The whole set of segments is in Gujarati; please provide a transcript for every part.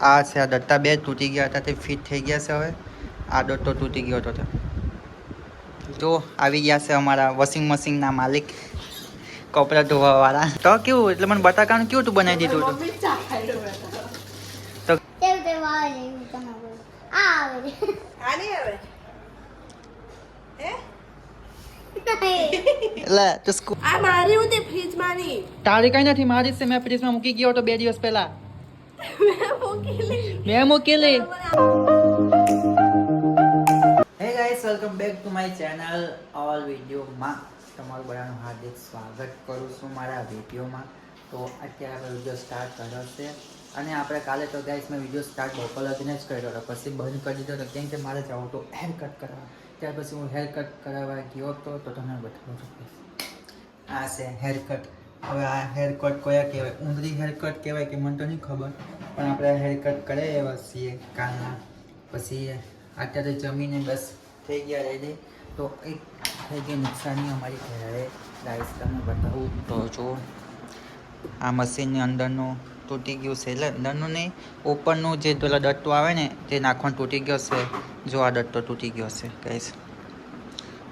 આ છે આ દત્તા બે તૂટી ગયા હતા તે ફિટ થઈ ગયા છે. હવે આ દત્તો તૂટી ગયો હતો તો આવી ગયા છે અમારા વોશિંગ મશીનના માલિક, કપડાં ધોવા વાળા. તો કેવું એટલે મને બટાકાનું કેવું તું બનાવી દીધું હતું? તારી કઈ નથી, મારી છે. મેં ફ્રીજમાં મૂકી ગયો હતો 2 દિવસ પહેલા. મેં મૂકેલી. હે guys, welcome back to my channel all વિડીયોમાં તમારું બધાનું હાર્દિક સ્વાગત કરું છું મારા વિડીયોમાં. તો અત્યારે આપણે વિડીયો સ્ટાર્ટ કર્યો છે અને આપણે કાલે તો ગાઈસ મેં વિડીયો સ્ટાર્ટ બપોર લગીને જ કર્યો હતો, પછી બંધ કરી દીધો હતો કેમ કે મારે જવું તો હેર કટ કરાવવા. ત્યાર પછી હું હેર કટ કરાવવા ગયો હતો તો તમને બતાવું છું. આ છે હેર કટ. હવે આ હેર કટ કયા કહેવાય? ઊંધરી હેર કટ કહેવાય કે મને તો નહીં ખબર, પણ આપણે હેર કટ કરે એવા છીએ કાલના. પછી અત્યારે જમીને બસ થઈ ગયા રેડી. તો એક થઈ ગઈ નુકસાની અમારી ઘરે ગાઈસ, તમને બતાવું તો જો આ મશીનની અંદરનું તૂટી ગયું છે. એટલે અંદરનું નહીં, ઉપરનું જે પેલા દટ્ટો આવે ને તે નાખવાનું તૂટી ગયો છે. જો આ દટ્ટો તૂટી ગયો છે ગાઈસ.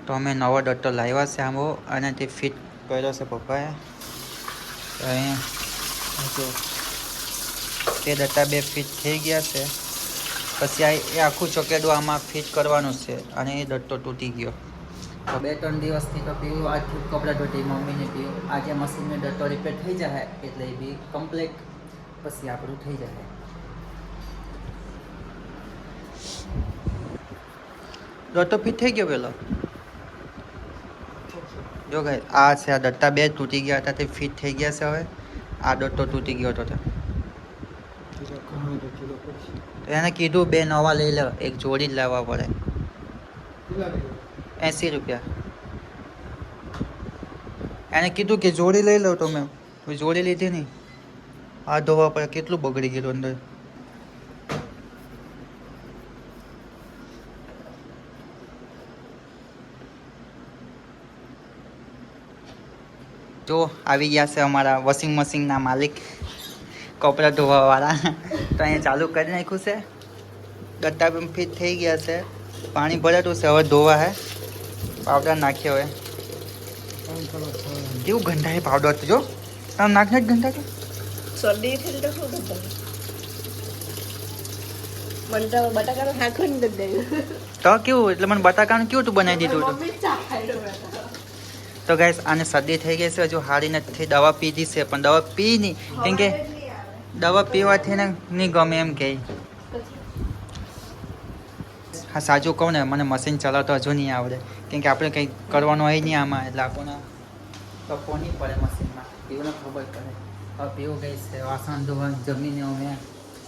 તો અમે નવો દટ્ટો લાવ્યા છે આંબો અને તે ફિટ કર્યો છે પપ્પાએ. અહીંયા જો તે દટ્ટા બે ફિટ થઈ ગયા છે. પછી આ એ આખું ચોકેડું આમાં ફિટ કરવાનું છે અને એ દટ્ટો તૂટી ગયો. તો 2-3 દિવસથી તો પીવું આજથી કપડાં ધોતી મમ્મીને પીવું. આજે મશીનનો દટ્ટો રિપેર થઈ જાય એટલે એ બી કમ્પ્લીટ પછી આપણું થઈ જાય. દટ્ટો ફિટ થઈ ગયો પેલો. જો ગાઈસ, આ છે આ દટ્ટા બે તૂટી ગયા હતા તે ફિટ થઈ ગયા છે. હવે આ દટ્ટો તૂટી ગયો હતો. એને કીધું 2 નવા લઈ લો, એક જોડી જ લાવવા પડે. 80 રૂપિયા. એને કીધું કે જોડી લઈ લો, તો મેં જોડી લીધી નહીં. આ ધોવા પડે, કેટલું બગડી ગયેલું અંદર. જો આવી ગયા છે અમારા વોશિંગ મશીનના માલિક, કપડાં ધોવા વાળા. તો અહીંયા ચાલુ કરી નાખ્યું છે. દટ્ટા પણ ફિટ થઈ ગયા છે. પાણી ભરેલું છે, હવે ધોવા હે. પાવડર નાખ્યો હવે. કેવું ગંધાય પાવડર તો જો. તમે નાખને જ ગંધા કે તો કેવું એટલે મને બટાકાનું કેવું તું બનાવી દીધું હતું? તો ગાઈસ, આને શરદી થઈ ગઈ છે, હજુ હારી નથી. દવા પીધી છે પણ દવા પી નહીં કેમ કે દવા પીવાથી ને નહીં ગમે એમ કહે. હા સાચું કહું ને, મને મશીન ચલાવતો હજુ નહીં આવડે કેમ કે આપણે કંઈ કરવાનું હોય નહીં આમાં, એટલે આપણને તપો નહીં પડે મશીનમાં. પીવું ખબર પડે. હવે પીવું ગઈ છે, વાસણ ધોવા જમીને અમે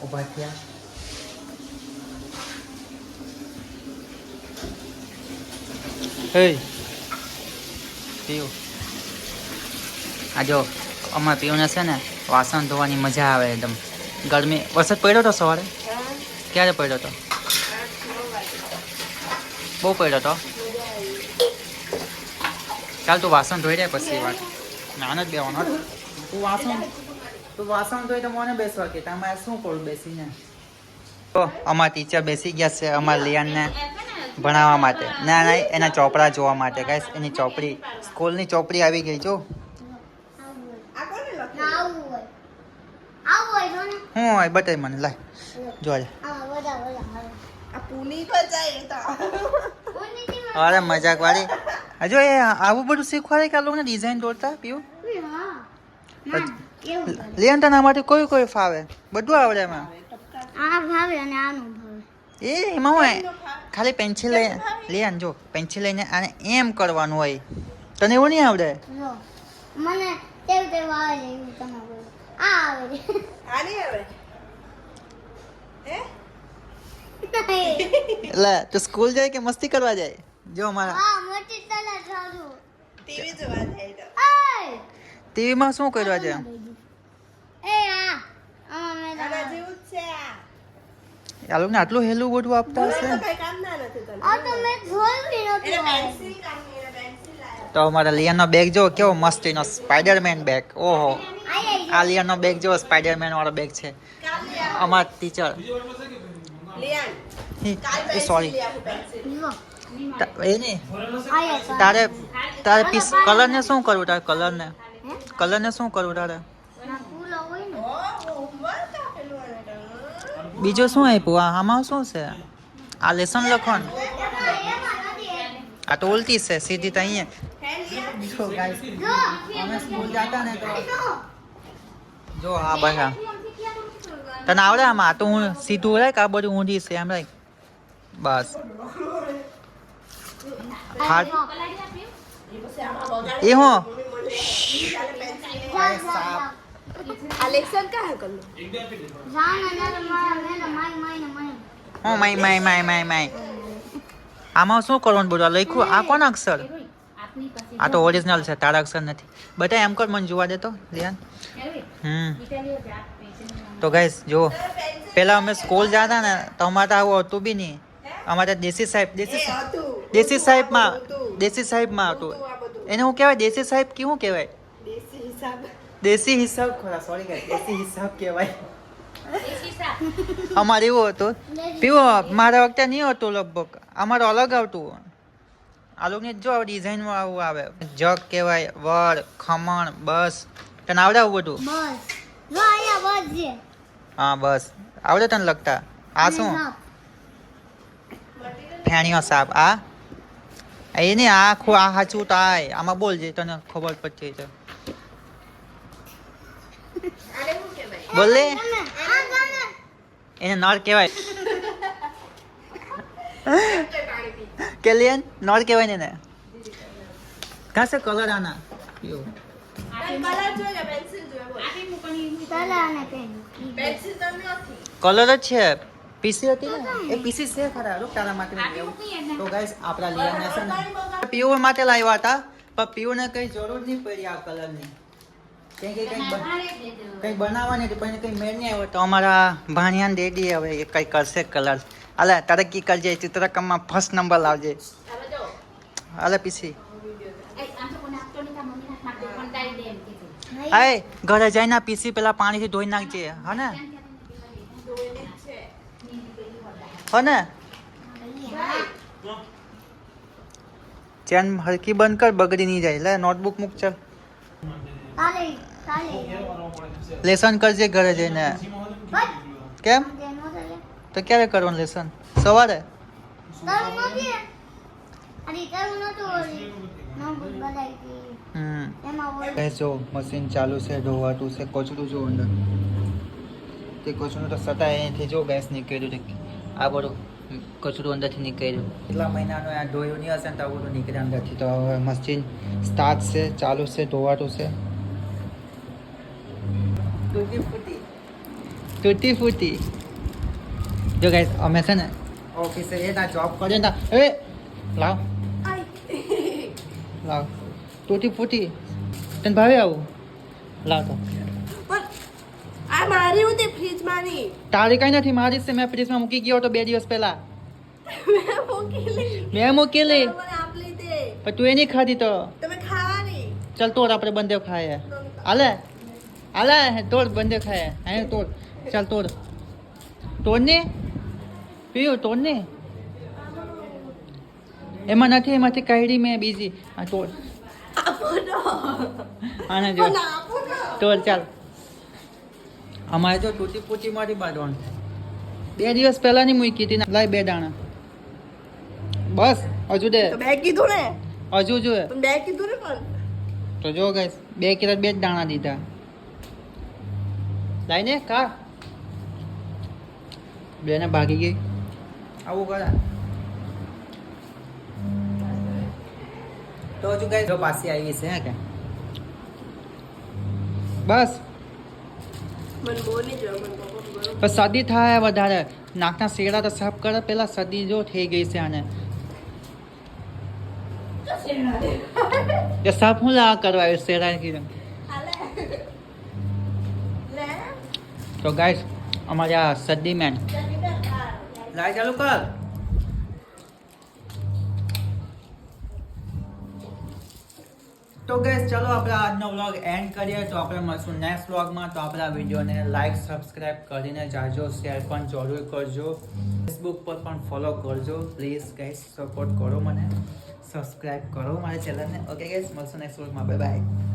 ઊભા થયા. હે પીવું, આ જો અમારે પીવું છે ને, વાસણ ધોવાની મજા આવે એકદમ. ગરમી વરસાદ પડ્યો હતો સવારે? ક્યારે પડ્યો હતો? બહુ પડ્યો હતો. ચાલ તું વાસણ ધોઈ દે પછી વાત. નાનો જ બેવાનો. તું વાસણ ધોઈ તો મને બેસવા કે તમારે શું કરું બેસીને. તો અમારા ટીચર બેસી ગયા છે અમારા લિયાનને ભણાવવા માટે. ના ના, એના ચોપડા જોવા માટે. ગાઈસ, એની ચોપડી, સ્કૂલની ચોપડી આવી ગઈ. જો હું હોય બતાવી મને, લાય જો. અરે મજાક વાળી. હજુ એ આવું બધું શીખવાડે કે આ લોકોને ડિઝાઇન દોરતા પીવું. લિયન તના માટે કોઈ કોઈ ફાવે, બધું આવડે એમાં. એ એમાં હોય ખાલી પેન્સિલ લઈ લિયન, જો પેન્સિલ લઈને આને એમ કરવાનું હોય. તને એવું નહીં આવડે? એટલે તું સ્કૂલ જાય કે મસ્તી કરવા જાય? જો અમારા ટીવીમાં શું કરવા જાય? આ લોકોને આટલું હેલું બધું આપતા હશે. તો અમારા લિયાનો બેગ જો કેવો મસ્તીનો સ્પાઈડરમેન બેગ. ઓહો, આ લિયાનો બેગ જો સ્પાઈડરમેન વાળો બેગ છે. અમાર ટીચર સોરી એ નહીં તારે તારે પીસ કલરને શું કરવું તારે કલરને શું કરવું તારે બીજું શું આપ્યું આમાં શું છે આ લેસન લખવાનું આ તો ઉલટી છે સીધી તો અહીંયા અમે સ્કૂલ જતા ને તો જો આ બધા તને આવડે આમાં તો હું સીધું રહે કે આ બધું ઊંધી છે એમ રહી બસ એ હું માય આમાં શું કરવાનું બધું લખ્યું આ કોણ અક્ષર આ તો ઓરિજિનલ છે તારા અક્ષર નથી બધા એમ કર મને જોવા દેતો ધ્યાન તો ગાઈસ જો પેલા અમે સ્કૂલ જતા ને તો અમારે તો આવું હતું બી નહીં અમારે દેશી સાહેબમાં હતું એને હું કહેવાય દેશી સાહેબ કેવું કહેવાય દેશી હિસાબ ખરા સોરી ગાઈસ દેશી હિસાબ કહેવાય અમારે એવું હતું પીવો મારા વખતે નહીં હતું લગભગ અમારે અલગ આવતું આ લોકોને જો ડિઝાઇનમાં આવું આવે જગ કહેવાય વડ ખમણ બસ તને આવડે આવું બધું હા બસ આવડે તને લગતા આ શું ફેણીઓ સાપ આ એ નહીં આખું આ સાચું તાય આમાં બોલજે તને ખબર પડતી છે બોલે એને નળ કહેવાય કેલિયન નળ કહેવાય ને કાં છે કલર આના કલર જ છે પીસી હતી ને એ પીસી છે ખરા રૂક તારા માટે તો ગાઈસ આપણા લિયાને છે ને પીઓ માટે લાવ્યા હતા પણ પીઓને કઈ જરૂર નહીં પડી આ કલરની કંઈ બનાવવાની હતી પણ કંઈ મેળ નહીં આવ્યો તો અમારા ભાણિયાને દે દઈએ હવે એ કંઈ કરશે કલર અલે તરક્કી કરજે ચિત્રકામમાં ફર્સ્ટ નંબર લાવજે અલે પીસી અરે ઘરે જઈને પીસી પેલા પાણીથી ધોઈ નાખજે હા ને ચેન હલકી બંધ કર બગડી નહીં જાય લે નોટબુક મૂક ચાલ લેસન કરજે ઘરે જઈને કેમ તો ક્યારે કરવાનું લેસન સવારે જો મશીન ચાલુ છે ધોવાતું છે કચરું જો અંદર તે કચરું તો સતાય અહીંથી જો ગેસ નીકળ્યું છે આ બધું કચરું અંદરથી નીકળ્યું કેટલા મહિનાનું આ ધોયું નહીં હશે ને તો આ બધું નીકળે અંદરથી તો હવે મશીન સ્ટાર્ટ છે ચાલુ છે ધોવાતું છે તૂટી ફૂટી જો ગાઈસ અમે છે ને ઓફિસે એ ના જોબ કરીએ ને એ લાવ તૂટી ફૂટી તને ભાવે આવું લાવ તો આ મારી હતી ફ્રીજમાં ની તારી કઈ નથી મારી છે મેં ફ્રીજમાં મૂકી ગયો તો 2 દિવસ પહેલા મેં મૂકેલી પણ તું એ નહીં ખાધી તો તમે ખાવાની ચાલ તોડ આપણે બંને ખાઈએ હાલે તોડ બંને ખાઈએ હે તોડ ચાલ તોડ ને પીયું તોડ ને એમાં નથી એમાંથી કાઢી મેં બીજી આ તોડ આને જો તોડ ચાલ અમારે જો તૂટી પૂટી મારી બાંધવાનું 2 દિવસ પહેલા ની મૂકી હતી લાય 2 દાણા બસ હજુ દે તો બે કીધું ને હજુ જોઈએ પણ બે કીધું ને પણ તો જો ગાઈસ 2 કિલો 2 જ દાણા દીધા લાઈ ને કા બેને ભાગી ગઈ આવું કરા તો હજુ ગાઈસ જો પાછી આવી છે કે બસ મને બોલી જો મને પણ સદી થાય વધારે નાકના શેડા તો સાફ કરે પેલા સદી જો થઈ ગઈ છે આને એ સાફ હું લા કરવા શેડા કીધું તો ગાઈસ અમારે આ સદી મેન લાઈ ચાલુ કર તો ગઈસ ચલો આપણે આજનો વ્લોગ એન્ડ કરીએ. તો આપણે મળશું નેક્સ્ટ વ્લોગમાં. તો આપણા વિડીયોને લાઈક સબસ્ક્રાઇબ કરીને જાજો, શેર પણ જરૂર કરજો, ફેસબુક પર પણ ફોલો કરજો પ્લીઝ ગઈસ. સપોર્ટ કરો મને, સબસ્ક્રાઇબ કરો મારા ચેનલને. ઓકે ગઈસ, મળશું નેક્સ્ટ વ્લોગમાં. Bye bye.